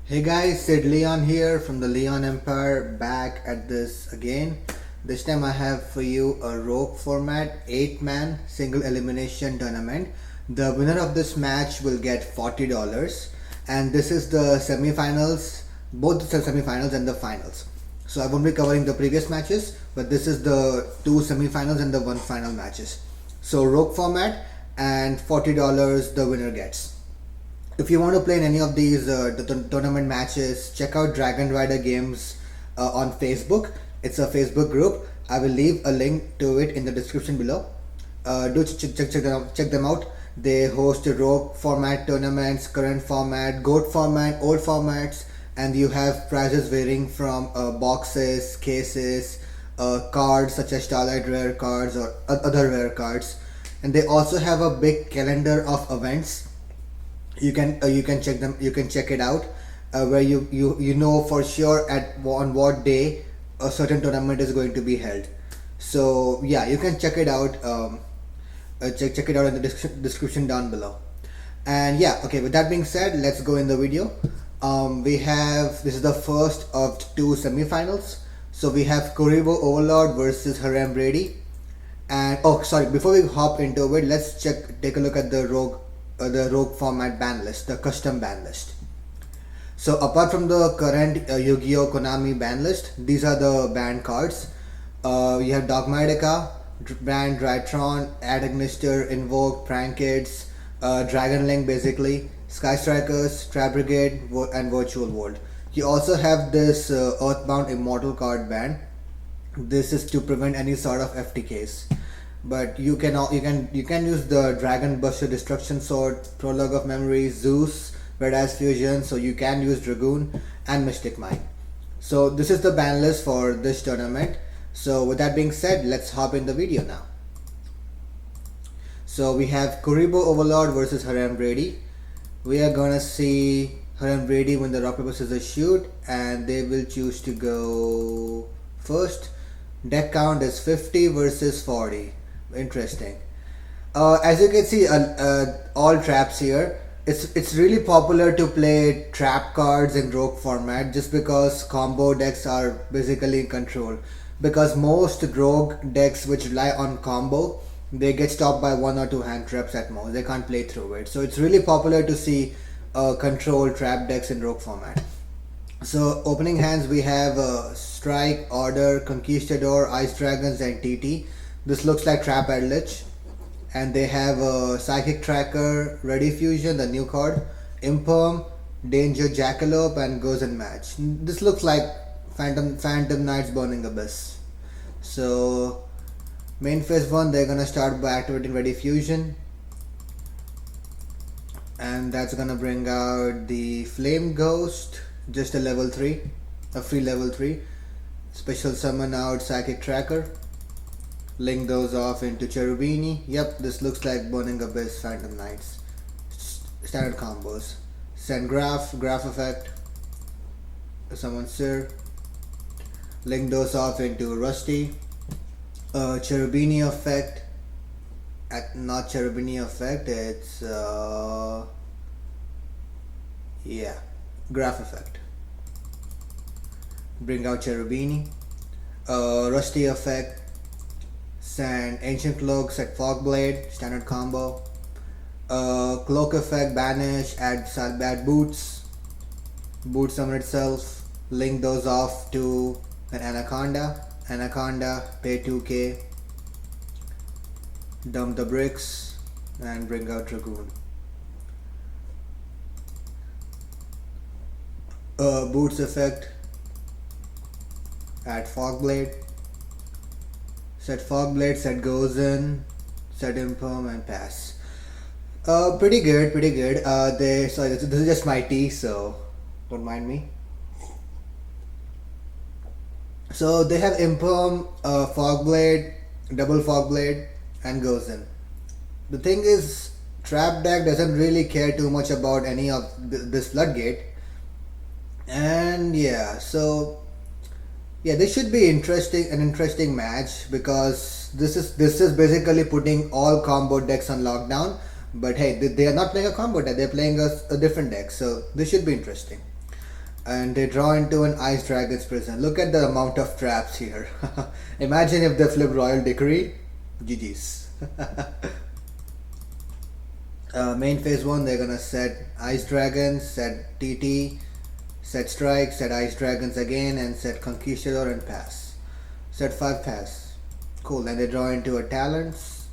Hey guys, Sid Leon here from the Leon Empire, back at this again. This time I have for you a rogue format 8-man single elimination tournament. The winner of this match will get $40, and this is the semi-finals, both the semi-finals and the finals. So I won't be covering the previous matches, but this is the two semi-finals and the one final matches. So rogue format, and $40 the winner gets. If you want to play in any of these tournament matches, check out Dragonrider games on Facebook. It's a Facebook group. I will leave a link to it in the description below. Do check them out. They host rogue format tournaments, current format, goat format, old formats, and you have prizes varying from boxes, cases, cards such as Starlight rare cards or other rare cards. And they also have a big calendar of events. You can check it out, where you know for sure on what day a certain tournament is going to be held. So yeah, you can check it out. Check it out in the description down below. And yeah, okay, with that being said, let's go in the video. This is the first of two semifinals. So we have Kuribo Overlord versus Harem Brady. And oh, sorry, before we hop into it, let's take a look at the rogue format ban list, the custom ban list. So apart from the current Yu-Gi-Oh! Konami ban list, these are the banned cards. You have Dogmatica, banned Drytron, Adagnister, Invoke, Prank Kids, Dragon Link basically, Sky Strikers, Trap Brigade, and Virtual World. You also have this Earthbound Immortal card ban. This is to prevent any sort of FTKs. But you can use the Dragon Buster Destruction Sword, Prologue of Memory, Zeus, Red Eyes Fusion, so you can use Dragoon and Mystic Mine. So this is the ban list for this tournament. So with that being said, let's hop in the video now. So we have Kuribo Overlord versus Harem Brady. We are gonna see Harem Brady win the rock paper scissors shoot, and they will choose to go first. Deck count is 50 versus 40. Interesting. As you can see, all traps here. It's really popular to play trap cards in rogue format just because combo decks are basically in control. Because most rogue decks which rely on combo, they get stopped by one or two hand traps at most. They can't play through it. So it's really popular to see control trap decks in rogue format. So opening hands, we have Strike, Order, Conquistador, Ice Dragons, and TT. This looks like Trap Eldritch. And they have Psychic Tracker, Ready Fusion, the new card, Imperm, Danger Jackalope, and Goes and Match. This looks like Phantom Knight's Burning Abyss. So main phase 1, they're gonna start by activating Ready Fusion. And that's gonna bring out the Flame Ghost, just a level 3, a free level 3. Special summon out Psychic Tracker. Link those off into Cherubini. Yep, this looks like Burning Abyss, Phantom Knights. Standard combos. Send Graph effect. Summon Sir. Link those off into Rusty. Cherubini effect. Not Cherubini effect, it's yeah, Graph effect. Bring out Cherubini. Rusty effect. Send Ancient Cloak, set Fogblade, standard combo. Cloak effect, banish, add boots. Boot summon itself. Link those off to an Anaconda. Anaconda, pay 2k. Dump the bricks and bring out Dragoon. Boots effect, add Fogblade. Set Fogblade, set goes in, set Imperm, and pass. Pretty good. Sorry, this is just my tea, so don't mind me. So they have Imperm, Fogblade, double Fogblade, and goes in. The thing is, Trap deck doesn't really care too much about any of this floodgate. And yeah, so yeah, this should be an interesting match, because this is basically putting all combo decks on lockdown. But hey, they are not playing a combo deck; they're playing a different deck, so this should be interesting. and they draw into an ice dragon's prison. Look at the amount of traps here. Imagine if they flip Royal Decree. GG's. Main phase 1, they're gonna set ice dragons, set TT, set strike, set ice dragons again, and set conquistador and pass. Set 5 pass. Cool. Then they draw into a talents.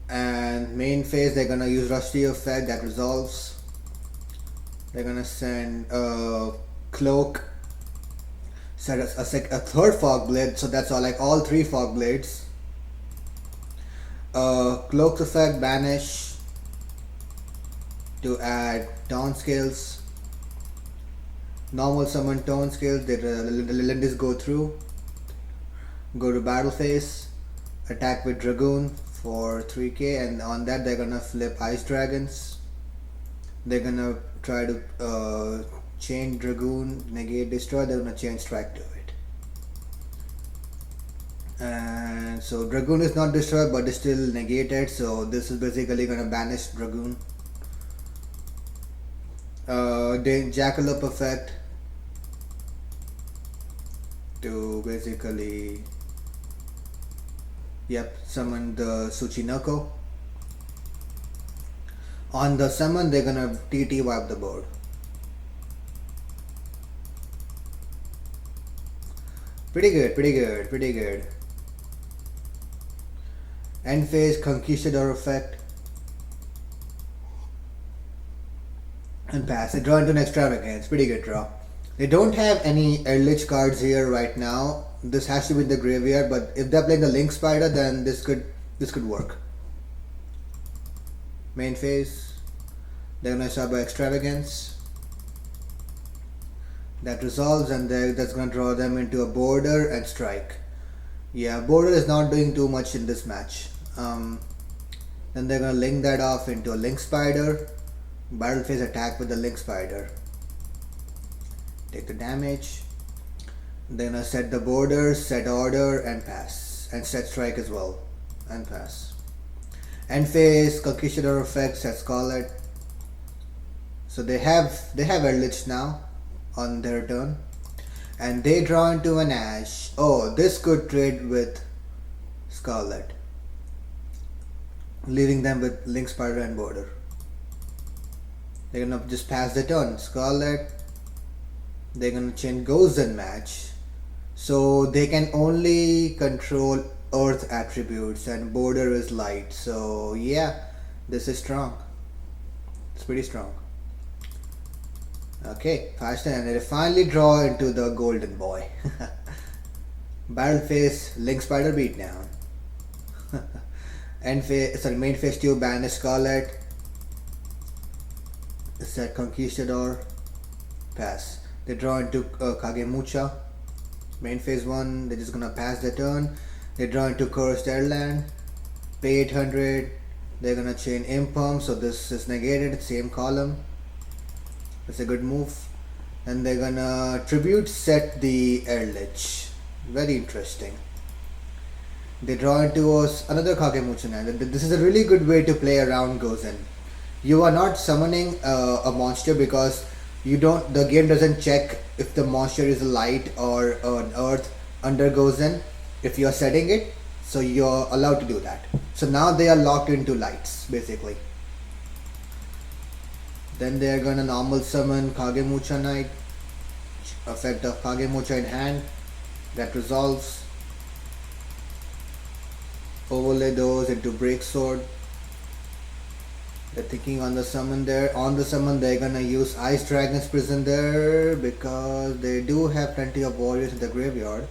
And main phase, they're gonna use rusty effect that resolves. They're gonna send cloak, set a third fog blade, so that's all 3 fog blades. Cloak's effect, banish to add taunt skills. Normal summon taunt skills, the Lindis go through. Go to battle phase, attack with Dragoon for 3k, and on that they're gonna flip ice dragons. They're gonna try to chain Dragoon, negate, destroy. They're gonna chain strike to it. And so Dragoon is not destroyed but is still negated, so this is basically gonna banish Dragoon. Then Jackalope effect to basically summon the Tsuchinoko. On the summon, they're gonna TT wipe the board. Pretty good. End phase, Conquistador effect. And pass. They draw into an extravagance. Pretty good draw. They don't have any Eldritch cards here right now. This has to be in the graveyard, but if they're playing the Link Spider, then this could work. Main phase, they're gonna start by extravagance. That resolves, and that's gonna draw them into a border and strike. Yeah, border is not doing too much in this match. Then they're gonna link that off into a Link Spider. Battle phase, attack with the Link Spider. Take the damage. They're gonna set the border, set order, and pass, and set strike as well, and pass. End phase, Conquistador effect, set Scarlet. So they have Eldritch now on their turn, and they draw into an Ash. Oh, this could trade with Scarlet, leaving them with Link Spider and border. They're gonna just pass the turn. Scarlet. They're gonna chain Ghost and match, so they can only control Earth attributes, and border is light. So yeah, this is strong. It's pretty strong. Okay, faster, and they finally draw into the Golden Boy. Battle phase, Link Spider beatdown. Main phase 2, banish Scarlet. Set Conquistador, pass. They draw into Kagemucha. Main phase 1, they're just gonna pass the turn. They draw into Cursed Airland. Pay 800. They're gonna chain Impulse, so this is negated, same column. It's a good move. And they're gonna tribute set the Eldritch. Very interesting. They draw into another Kagemucha. This is a really good way to play around Gozen. You are not summoning a monster because the game doesn't check if the monster is a light or an earth under Gozen if you're setting it, so you're allowed to do that. So now they are locked into lights basically. Then they're gonna normal summon Kagemucha Knight, effect of Kagemucha in hand, that resolves. Overlay those into Break Sword. They're thinking on the summon there. On the summon, they're gonna use Ice Dragon's Prison there because they do have plenty of warriors in the graveyard.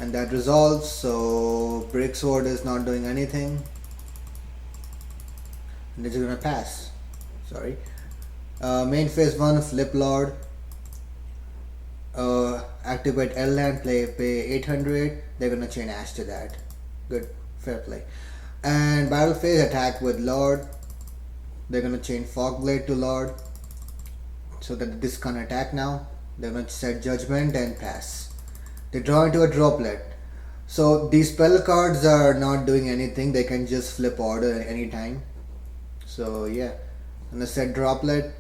And that resolves, so Break Sword is not doing anything. And they're just gonna pass. Sorry. Main phase 1, Flip Lord. Activate L-Land, pay 800. They're gonna chain Ash to that. Good, fair play. And battle phase, attack with Lord. They're gonna chain Fogblade to Lord, so that this can attack now. They're gonna set Judgment and pass. They draw into a droplet. So these spell cards are not doing anything. They can just flip order at any time. So yeah, Gonna set droplet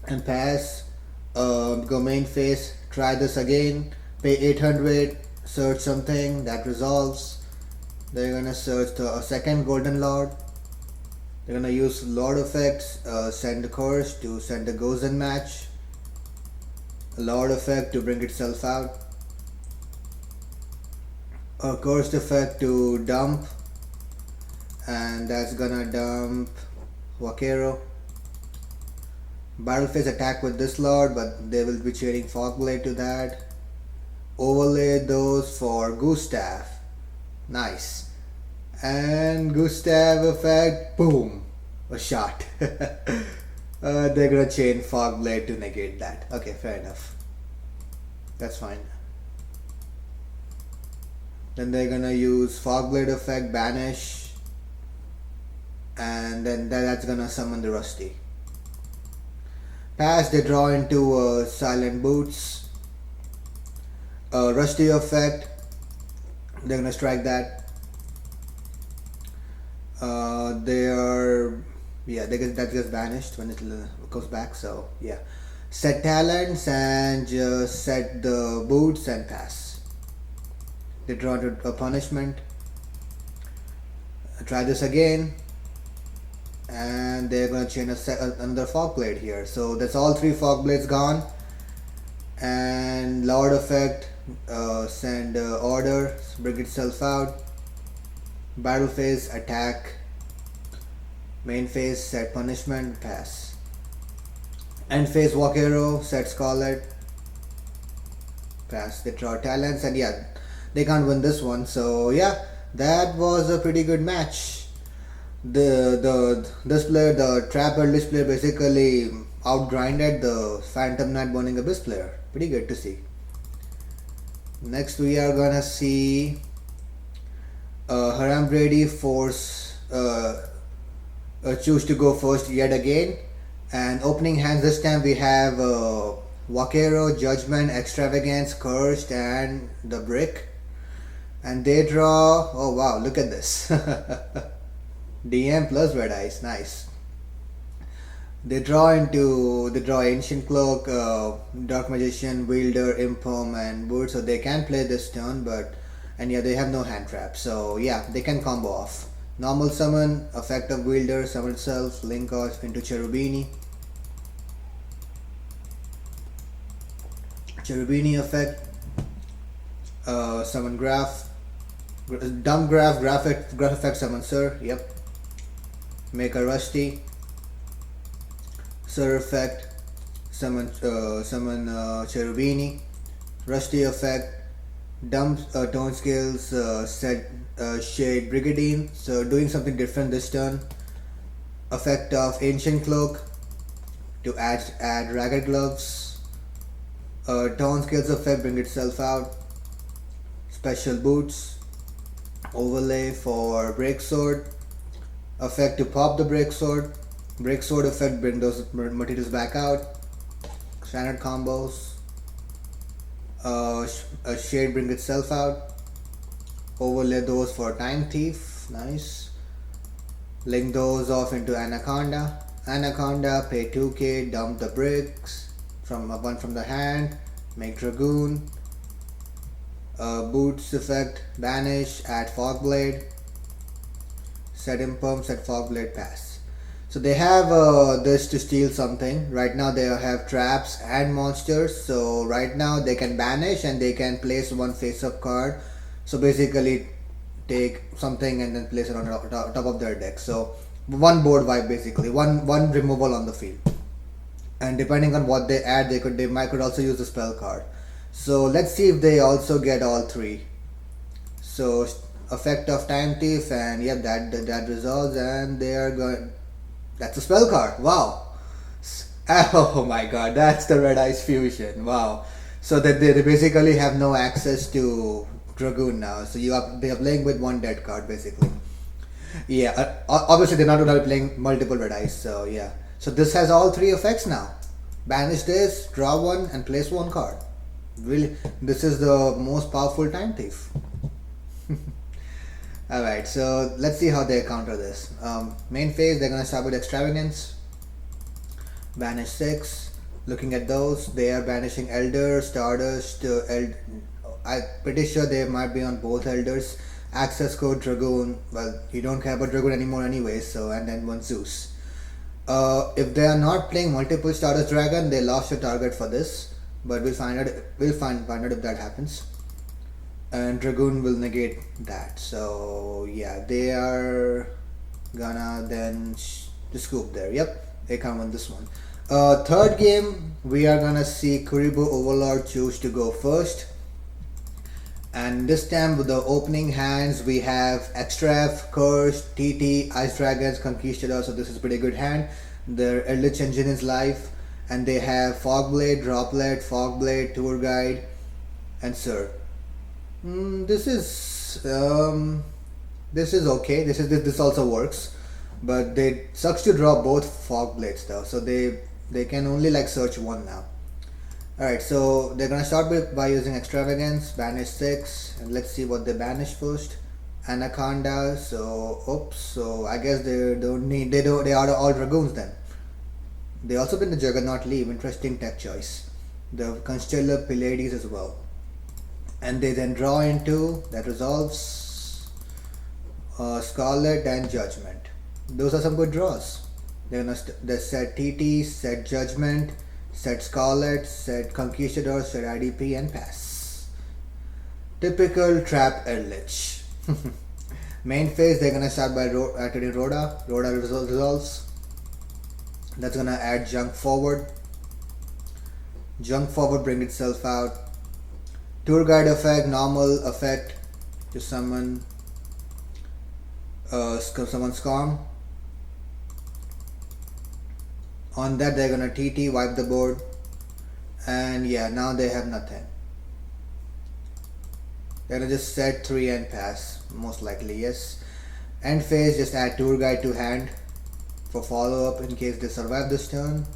and pass. Go main phase, try this again, pay 800, search something, that resolves. They're gonna search a second golden lord. They're gonna use lord effects, send the curse to send the Gozen match, a lord effect to bring itself out, a cursed effect to dump, and that's gonna dump Wakero. Battle phase attack with this lord, but they will be chaining Fogblade to that. Overlay those for Gustav. Nice. And Gustav effect, boom, a shot. They're gonna chain Fogblade to negate that. Okay, fair enough. That's fine. Then they're gonna use Fogblade effect, banish, and then that's gonna summon the Rusty. Pass, they draw into Silent Boots. Rusty effect, they're gonna strike that. That gets banished when it goes back. So yeah, set talents and just set the boots and pass. They draw to a punishment. Try this again, and they're gonna chain another Fogblade here. So that's all 3 Fogblades gone. And Lord effect, send order, bring itself out. Battle phase, attack. Main phase, set punishment, pass. End phase, Wakero, set Scarlet, pass. They draw talents, and yeah, they can't win this one. So yeah, that was a pretty good match. This player, the Trap Eldritch player, basically outgrinded the Phantom Knight Burning Abyss player. Pretty good to see. Next we are gonna see Haram Brady force choose to go first yet again, and opening hands this time we have Wakero, Judgment, Extravagance, Cursed, and the Brick, and they draw, oh wow, look at this. DM plus red eyes, nice. They draw Ancient Cloak, Dark Magician, Wielder, Impom, and Boot, so they can play this turn, and yeah, they have no hand trap, so yeah, they can combo off. Normal summon, effect of Wielder, summon itself, link off into Cherubini. Cherubini effect, summon Graph, dump Graph effect, summon Sir, yep. Make a Rusty. Sir effect, summon Cherubini. Rusty effect, dump tone skills, set Shade Brigandine, so doing something different this turn. Effect of Ancient Cloak to add Ragged Gloves. Tone skills effect, bring itself out. Special Boots. Overlay for Breaksword. Effect to pop the Breaksword. Breaksword effect, bring those materials back out. Standard combos. A Shade, bring itself out. Overlay those for Time Thief, nice. Link those off into Anaconda. Anaconda, pay 2k, dump the bricks from one from the hand, make Dragoon. Boots effect, banish, add Fogblade. Set Impump, set Fogblade, pass. So they have this to steal something. Right now they have traps and monsters. So right now they can banish and they can place one face-up card. So basically take something and then place it on top of their deck. So one board wipe, basically one removal on the field. And depending on what they add, they might could also use a spell card. So let's see if they also get all 3. So effect of Time Thief, and yep, that resolves, and they are going. That's a spell card. Wow. Oh my god, that's the Red Eyes Fusion. Wow. So that they basically have no access to Dragoon now. So they are playing with one dead card basically. Yeah, obviously they're not going to be playing multiple Red Eyes. So yeah. So this has all 3 effects now. Banish this, draw one, and place one card. Really, this is the most powerful Time Thief. Alright, so let's see how they counter this. Main phase, they're gonna start with Extravagance. Banish 6. Looking at those, they are banishing Elder, Stardust, I'm pretty sure they might be on both Elders. Access code Dragoon. Well, you don't care about Dragoon anymore anyway, so, and then one Zeus. If they are not playing multiple Stardust Dragon, they lost your target for this. But we'll find out. We'll find out if that happens. And Dragoon will negate that. So yeah, they are gonna then scoop there. Yep, they can't win this one. Third game, we are gonna see Kuriboh Overlord choose to go first. And this time with the opening hands, we have Extraf, Curse, TT, Ice Dragons, Conquistador. So this is a pretty good hand. Their Eldritch Engine is live. And they have Fogblade, Droplet, Fogblade, Tour Guide, and Sir. This is okay. This also works. But they sucks to draw both Fogblades though. So they can only like search one now. Alright, so they're gonna start by using Extravagance, banish 6, and let's see what they banish first. Anaconda, so I guess they are all Dragoons then. They also been the Juggernaut Leave, interesting tech choice. The Constellar Pleiades as well. And they then draw into, that resolves, Scarlet and Judgment. Those are some good draws. They're gonna they set TT, set Judgment, set Scarlet, set Conquistador, set IDP, and pass. Typical trap Eldritch. Main phase, they're gonna start by activating Rhoda. Rhoda resolves. That's gonna add Junk Forward. Junk Forward bring itself out. Tour Guide effect, normal effect to summon Scorn. On that they're gonna TT, wipe the board, and yeah, now they have nothing. They're gonna just set 3 and pass, most likely, yes. End phase, just add Tour Guide to hand for follow up in case they survive this turn,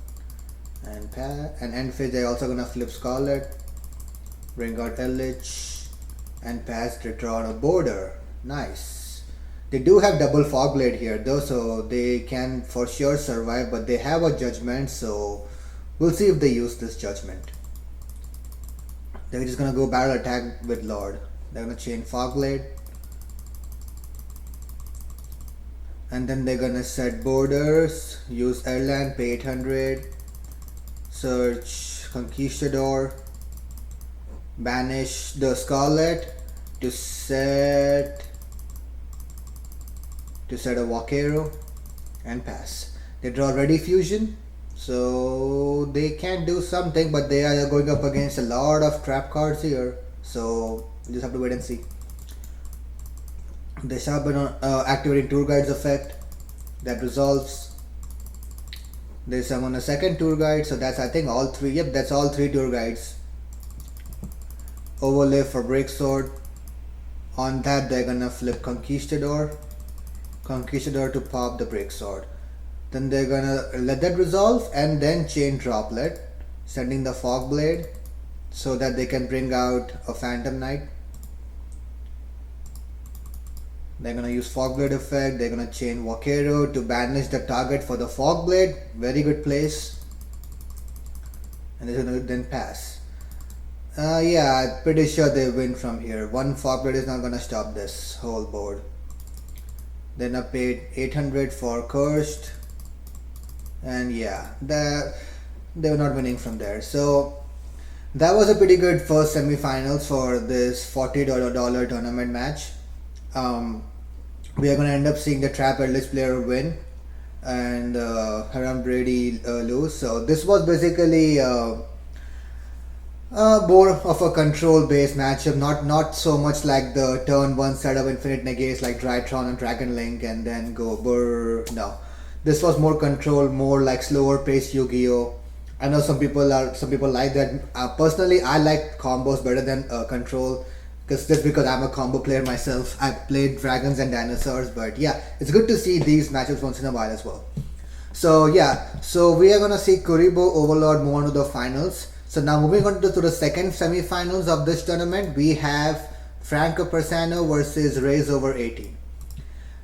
and pass. And end phase, they're also gonna flip Scarlet, bring out Eldritch, and pass to draw on a border. Nice. They do have double Fogblade here though, so they can for sure survive, but they have a Judgment, so we'll see if they use this Judgment. They're just gonna go barrel attack with Lord. They're gonna chain Fogblade. And then they're gonna set borders, use Erland, pay 800, search Conquistador, banish the Scarlet to set a Vaquero, and pass. They draw Ready Fusion, so they can do something, but they are going up against a lot of trap cards here, so we'll just have to wait and see. They sharpen on activating Tour Guide's effect, that resolves. They summon a second Tour Guide, so that's I think all 3. Yep, that's all 3 Tour Guides. Overlay for Breaksword. On that they're gonna flip Conquistador to pop the Breaksword. Then they're gonna let that resolve and then chain Droplet, sending the Fogblade so that they can bring out a Phantom Knight. They're gonna use Fogblade effect, they're gonna chain Vaquero to banish the target for the Fogblade. Very good place. And they're gonna then pass. Yeah, I'm pretty sure they win from here. One Fogblade is not gonna stop this whole board. Then I paid 800 for Cursed, and yeah, they were not winning from there. So that was a pretty good first semi-finals for this $40 tournament match. We are going to end up seeing the Trap Eldritch player win and Haram Brady lose. So this was basically more of a control based matchup, not so much like the turn 1 set of infinite negates like Drytron and Dragon Link and then go brr. No, this was more control, more like slower paced Yu-Gi-Oh. I know some people like that. Personally, I like combos better than control, just because I'm a combo player myself. I played dragons and dinosaurs, but yeah, it's good to see these matchups once in a while as well. So yeah, so we are gonna see Kuriboh Overlord move on to the finals. So now moving on to the second semi-finals of this tournament, we have Franco Persano versus Raze over 18.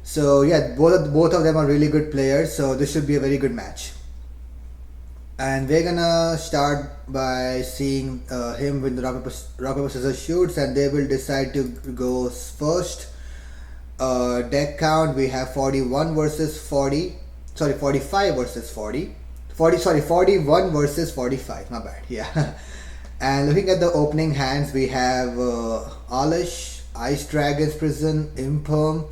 So yeah, both of them are really good players, so this should be a very good match. And we're gonna start by seeing him with the rock paper scissors shoots, and they will decide to go first. Deck count, we have 41 versus 40, sorry, 45 versus 40, 41 versus 45, my bad, yeah. And looking at the opening hands, we have Alish, Ice Dragon's Prison, Imperm,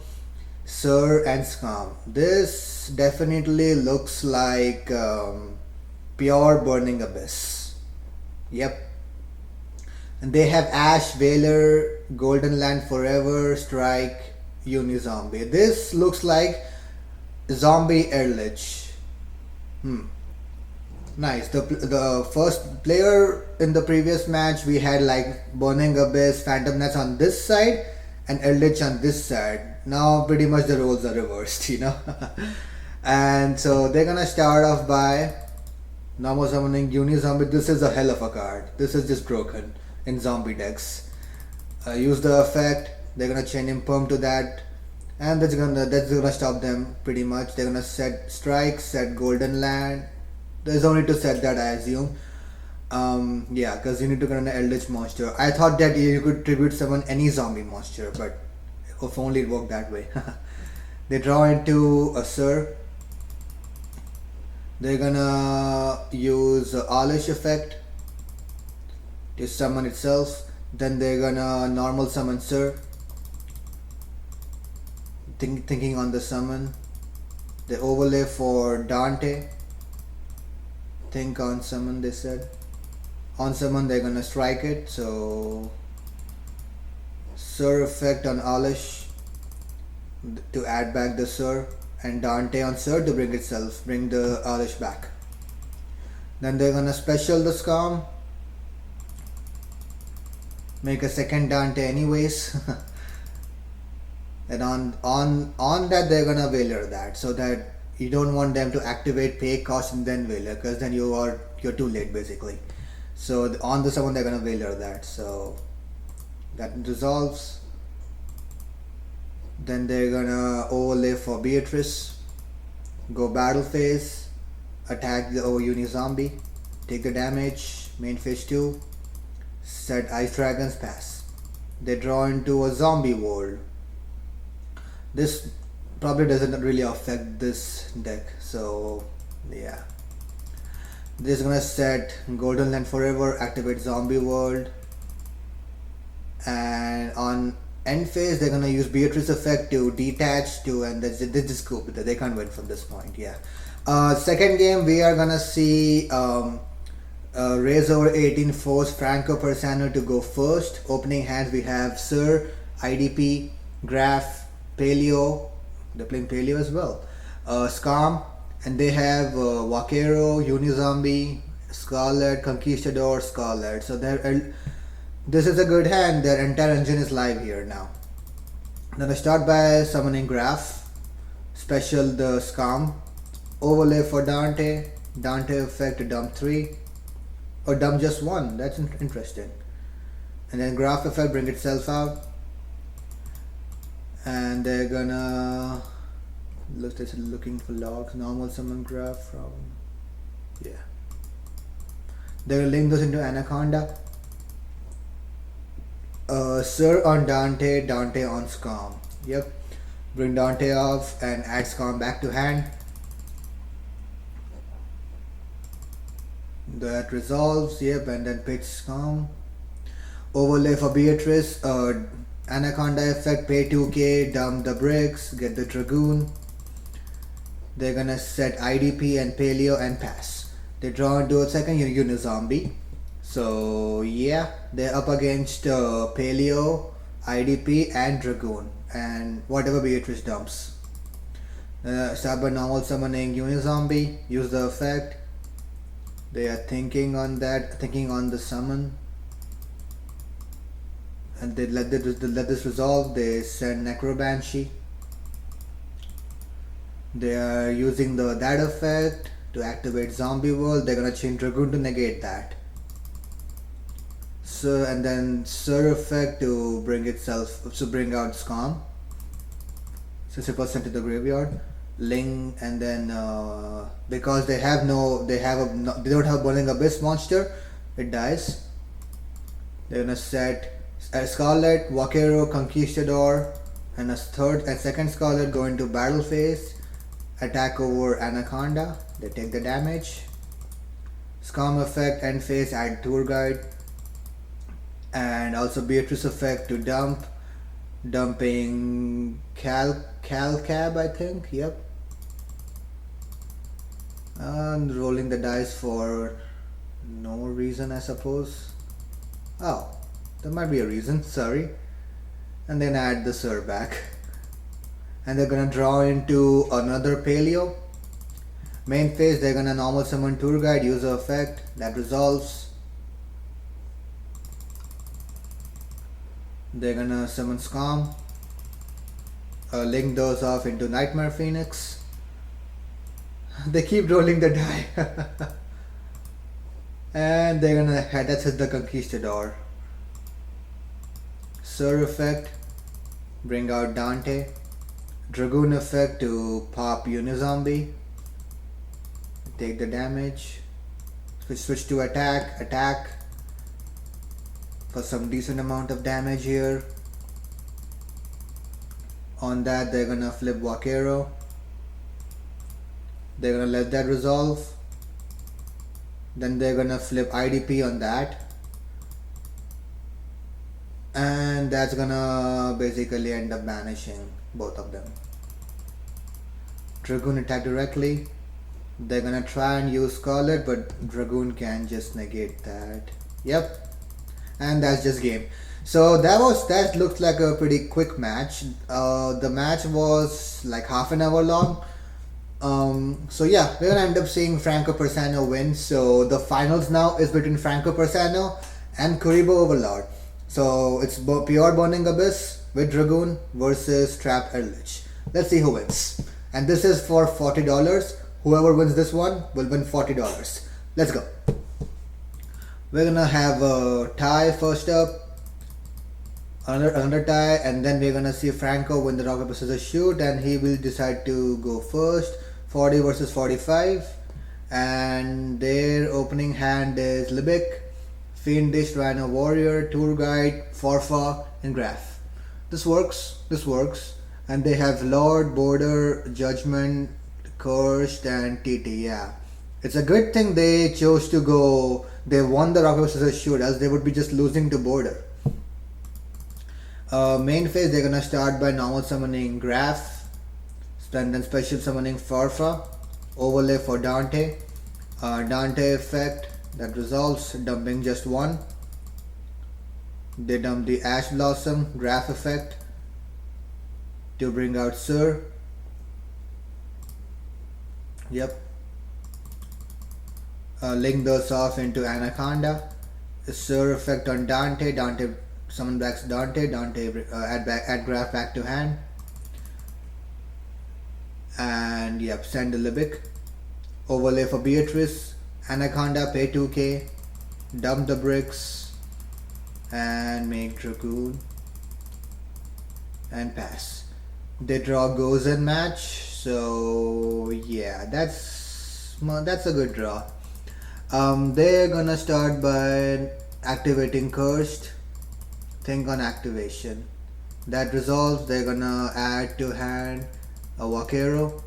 Sir, and Scum. This definitely looks like pure Burning Abyss. Yep. And they have Ash, Veiler, Golden Land Forever, Strike, Unizombie. This looks like Zombie Earlich. Nice. The first player in the previous match, we had like Burning Abyss, Phantom Nets on this side and Eldritch on this side. Now pretty much the roles are reversed, you know. And so they're gonna start off by normal summoning Unizombie. This is a hell of a card. This is just broken in zombie decks. Use the effect. They're gonna chain Imperm to that, and that's gonna stop them pretty much. They're gonna set Strike, set Golden Land. There's only to set that, I assume. Yeah, because you need to get an Eldritch monster. I thought that you could tribute summon any zombie monster, but if only it worked that way. They draw into a Sir. They're gonna use Alish effect to summon itself. Then they're gonna normal summon Sir. Thinking on the summon. They overlay for Dante. Think on summon, they said. On summon, they're gonna strike it. So Sir effect on Alish to add back the Sir, and Dante on Sir to bring the Alish back. Then they're gonna special the Scum. Make a second Dante anyways. And on that they're gonna Veiler that, so that you don't want them to activate pay cost and then Veiler, because then you're too late basically. So on the summon they're gonna Veiler that, so that resolves. Then they're gonna overlay for Beatrice, go battle phase, attack the Unizombie, take the damage, main phase 2, set Ice Dragons, pass. They draw into a zombie world. This probably doesn't really affect this deck, so yeah. This is gonna set Golden Land Forever, activate Zombie World, and on end phase they're gonna use Beatrice effect to detach to, and they just go with it. They can't win from this point. Yeah. Second game we are gonna see Raise Over 18 force Franco Persano to go first. Opening hands we have Sir, IDP, Graph, Paleo. They're playing Paleo as well. Scum, and they have Vaquero, Unizombie, Scarlet, Conquistador, Scarlet. So this is a good hand. Their entire engine is live here now. Then I start by summoning Graph, special the Scum, overlay for Dante, Dante effect to dump 3, or dump just 1. That's interesting. And then Graph effect bring itself out, and they're gonna looking for logs. Normal summon Graph from, yeah. They're gonna link those into Anaconda. Sir on Dante, Dante on Scum. Yep. Bring Dante off and add Scum back to hand. That resolves, yep, and then pitch Scum. Overlay for Beatrice, Anaconda effect, pay 2k, dump the bricks, get the Dragoon. They're gonna set IDP and Paleo and pass. They draw into a second Unizombie. So yeah, they're up against Paleo, IDP and Dragoon, and whatever Beatrice dumps. Start by normal summoning Unizombie, use the effect. They are thinking on the summon, and they let this resolve. They send Necrobanshee. They are using that effect to activate Zombie World. They're gonna chain Dragoon to negate that. So, and then Sir effect to bring out Scum. 60% to the graveyard. Ling, and then because they don't have Burning Abyss monster, it dies. They're gonna set a Scarlet, Vaquero, Conquistador, and a third and second Scarlet go into battle phase. Attack over Anaconda. They take the damage. Scum effect end phase, add Tour Guide, and also Beatrice effect to dump. Dumping Calcab, I think. Yep. And rolling the dice for no reason, I suppose. Oh, there might be a reason, sorry. And then add the Sir back. And they're gonna draw into another Paleo. Main phase, they're gonna normal summon Tour Guide, user effect, that resolves. They're gonna summon Scum. Link those off into Nightmare Phoenix. They keep rolling the die. And they're gonna that's the Conquistador. Sir effect, bring out Dante. Dragoon effect to pop Unizombie. Take the damage. Switch to attack for some decent amount of damage here. On that, they're gonna flip Vaquero. They're gonna let that resolve. Then they're gonna flip IDP on that. And that's gonna basically end up banishing both of them. Dragoon attack directly. They're gonna try and use Scarlet, but Dragoon can just negate that. Yep. And that's just game. So that looked like a pretty quick match. The match was like half an hour long. So yeah, we're gonna end up seeing Franco Persano win. So the finals now is between Franco Persano and Kuribo Overlord. So it's pure Burning Abyss with Dragoon versus Trap Eldritch. Let's see who wins. And this is for $40. Whoever wins this one will win $40. Let's go. We're gonna have a tie first up, another tie, and then we're gonna see Franco win the rock paper scissors shoot, and he will decide to go first. 40 versus 45, and their opening hand is Libic, Fiendish Rhino Warrior, Tour Guide, Forfa, and Graph. This works, and they have Lord, Border, Judgment, Cursed, and TT. Yeah, it's a good thing they chose to go. They won the rock paper scissors shoot, else they would be just losing to Border. Main phase, they're gonna start by normal summoning Graph, and then special summoning Farfa, overlay for Dante, Dante effect that resolves, dumping just one. They dump the Ash Blossom Graph effect to bring out Sir. Yep. Link those off into Anaconda. Sir effect on Dante. Dante summon back Dante. Add Graph back to hand. And yep, send the Libic. Overlay for Beatrice. Anaconda, pay 2k. Dump the bricks. And make Dragoon. And pass. They draw goes in match. So yeah, that's a good draw. They're gonna start by activating Cursed. Think on activation. That resolves. They're gonna add to hand a Vaquero.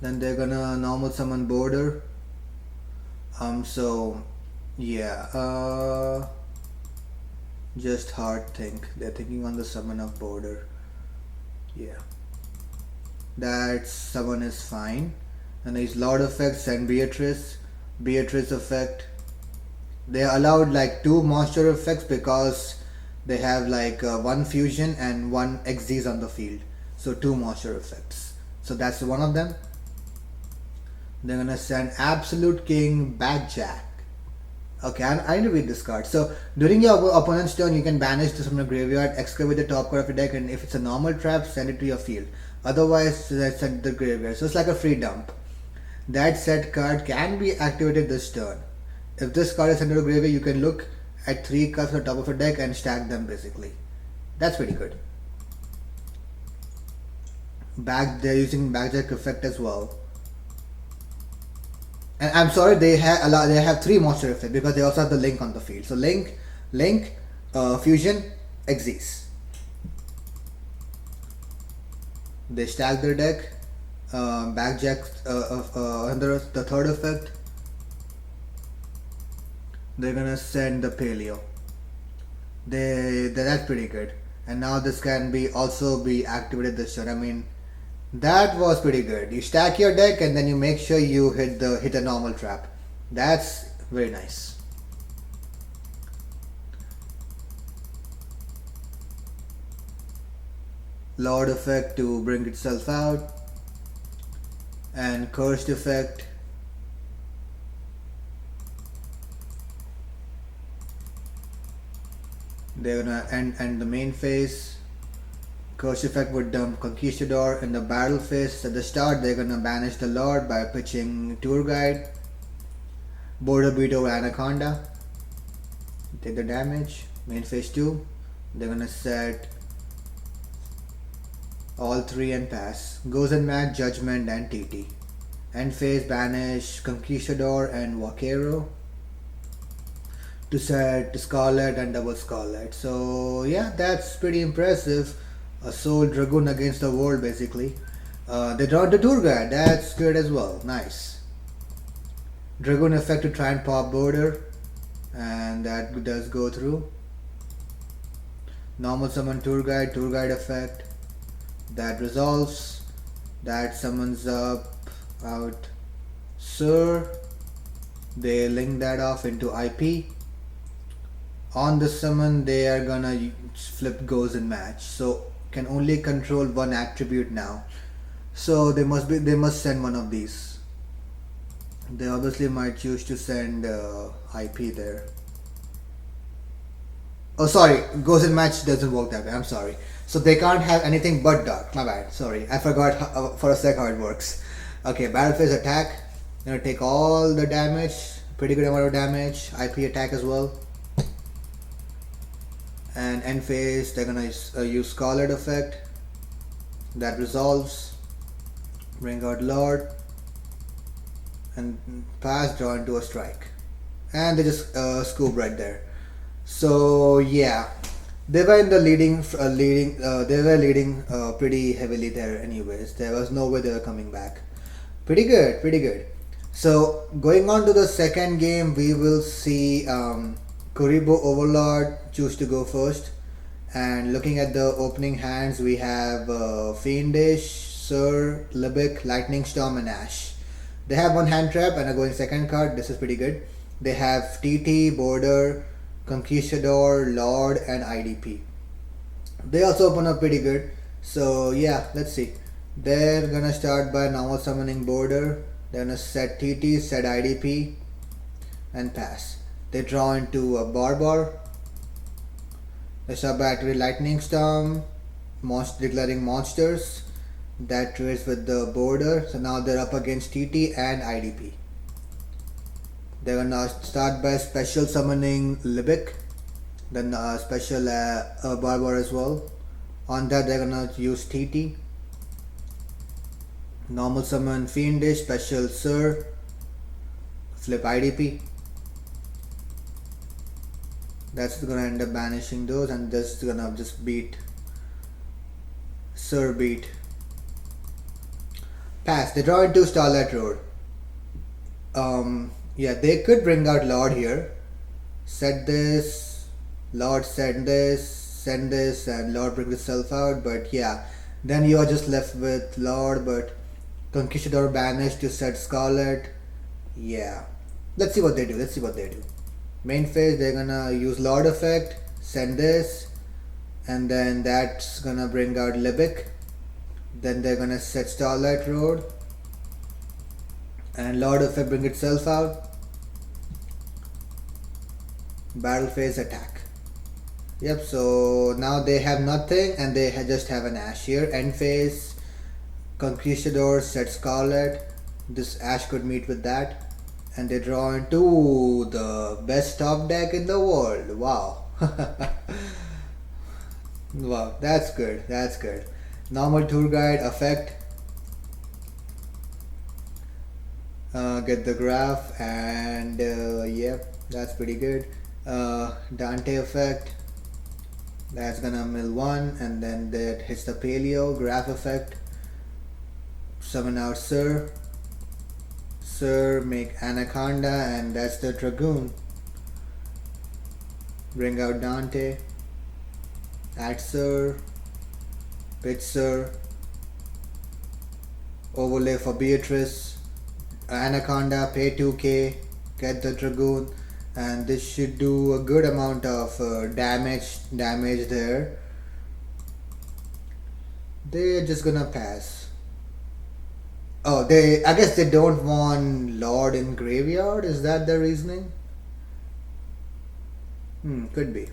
Then they're gonna normal summon Border. So yeah, just hard think. They're thinking on the summon of Border. Yeah, that summon is fine. And these Lord effects and Beatrice effect. They allowed like 2 monster effects because they have like 1 fusion and 1 XDs on the field. So 2 monster effects. So that's one of them. They're gonna send Absolute King Backjack. Okay, I need to read this card. So during your opponent's turn, you can banish this from your graveyard, excavate the top card of your deck, and if it's a normal trap, send it to your field. Otherwise, send the graveyard. So it's like a free dump. That set card can be activated this turn. If this card is sent to the graveyard, you can look at 3 cards on the top of your deck and stack them basically. That's pretty good. They're using backjack effect as well. And I'm sorry, they have three monster effect because they also have the link on the field. So link, fusion, Xyz. They stack their deck. Backjack under the third effect. They're gonna send the paleo. That's pretty good. And now this can be also be activated this turn. I mean, that was pretty good. You stack your deck and then you make sure you hit a normal trap. That's very nice. Lord effect to bring itself out, and cursed effect. They're gonna end the main phase. Curse effect would dump Conquistador. In the battle phase at the start, they're gonna banish the Lord by pitching Tour Guide, Border Beetle, Anaconda. Take the damage. Main phase 2, they're gonna set all three and pass. Goes and match Judgment and TT. End phase, banish Conquistador and Vaquero to set Scarlet and double Scarlet. So yeah, that's pretty impressive. A Soul Dragoon against the world basically. They draw the Tour Guide. That's good as well. Nice. Dragoon effect to try and pop Border, and that does go through. Normal summon Tour Guide effect. That resolves. That summons up out Sir. They link that off into IP. On the summon, they are gonna flip Goes and Match. So can only control one attribute now. So they must send one of these. They obviously might choose to send IP there. Oh sorry, Goes and Match doesn't work that way. I'm sorry. So they can't have anything but Dark. My bad. Sorry, I forgot for a sec how it works. Okay, battle phase attack. Gonna take all the damage. Pretty good amount of damage. IP attack as well. And end phase, they're gonna use Scarlet effect. That resolves. Bring out Lord. And pass, draw into a strike. And they just scoop right there. So yeah, they were in the leading. They were leading pretty heavily there. Anyways, there was no way they were coming back. Pretty good, pretty good. So going on to the second game, we will see Kuribo Overlord choose to go first. And looking at the opening hands, we have Fiendish, Sir, Libic, Lightning Storm, and Ash. They have one hand trap and are going second card. This is pretty good. They have TT, Border, Conquistador, Lord, and IDP. They also open up pretty good. So yeah, let's see. They're gonna start by normal summoning Border. They're gonna set TT, set IDP, and pass. They draw into a Barbar. They start by activating Lightning Storm, declaring monsters. That trades with the Border. So now they're up against TT and IDP. They're gonna start by special summoning Libic, then special Barbar as well. On that they're gonna use TT. Normal summon Fiendish, special Sir, flip IDP. That's gonna end up banishing those, and this is gonna just beat Sir beat. Pass. They draw into Starlight Road. Yeah, they could bring out Lord here. Set this, Lord send this, and Lord brings itself out. But yeah, then you are just left with Lord, but Conquistador banished to set Scarlet. Yeah, let's see what they do. Main phase, they're gonna use Lord effect, send this, and then that's gonna bring out Libic. Then they're gonna set Starlight Road, and Lord effect bring itself out. Battle phase attack. Yep, so now they have nothing and they just have an Ash here. End phase, Conquistador set Scarlet. This Ash could meet with that. And they draw into the best top deck in the world. Wow. Wow, that's good. Normal tour guide effect. Get the graph, and yep, that's pretty good. Dante effect, that's gonna mill one, and then that hits the paleo. Graph effect, summon out Sir, make Anaconda, and that's the Dragoon. Bring out Dante, add Sir, pitch Sir, overlay for Beatrice, Anaconda, pay 2k, get the Dragoon, and this should do a good amount of damage there. They're just gonna pass. Oh, I guess they don't want Lord in graveyard. Is that the reasoning? Could be.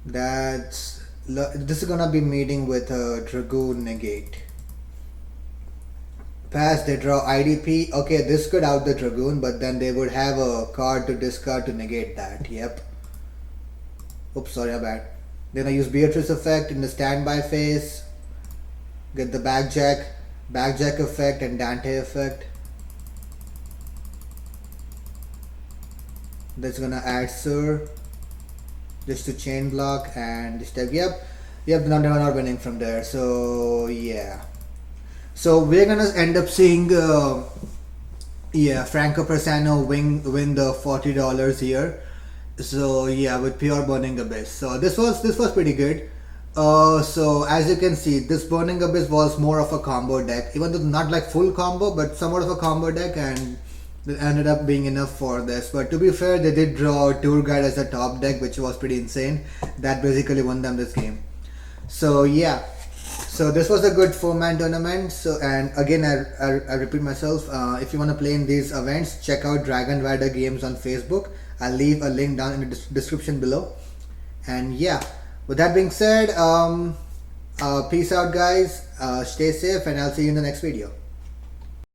This is gonna be meeting with a Dragoon negate. Pass, they draw IDP. Okay, this could out the Dragoon, but then they would have a card to discard to negate that. Yep. Oops, sorry, I'm bad. Then I use Beatrice effect in the standby phase. Get the backjack effect, and Dante effect. That's gonna add Sir just to chain block and this type. Yep, now they're not winning from there. So yeah. So we're gonna end up seeing Franco Persano win the $40 here. So yeah, with pure Burning Abyss. So this was pretty good. So as you can see, this Burning Abyss was more of a combo deck, even though not like full combo, but somewhat of a combo deck, and it ended up being enough for this. But to be fair, they did draw Tour Guide as a top deck, which was pretty insane. That basically won them this game. So yeah. So this was a good 4-man tournament. So, and again, I repeat myself, if you want to play in these events, check out Dragonrider games on Facebook. I'll leave a link down in the description below. And yeah, with that being said, peace out guys, stay safe, and I'll see you in the next video.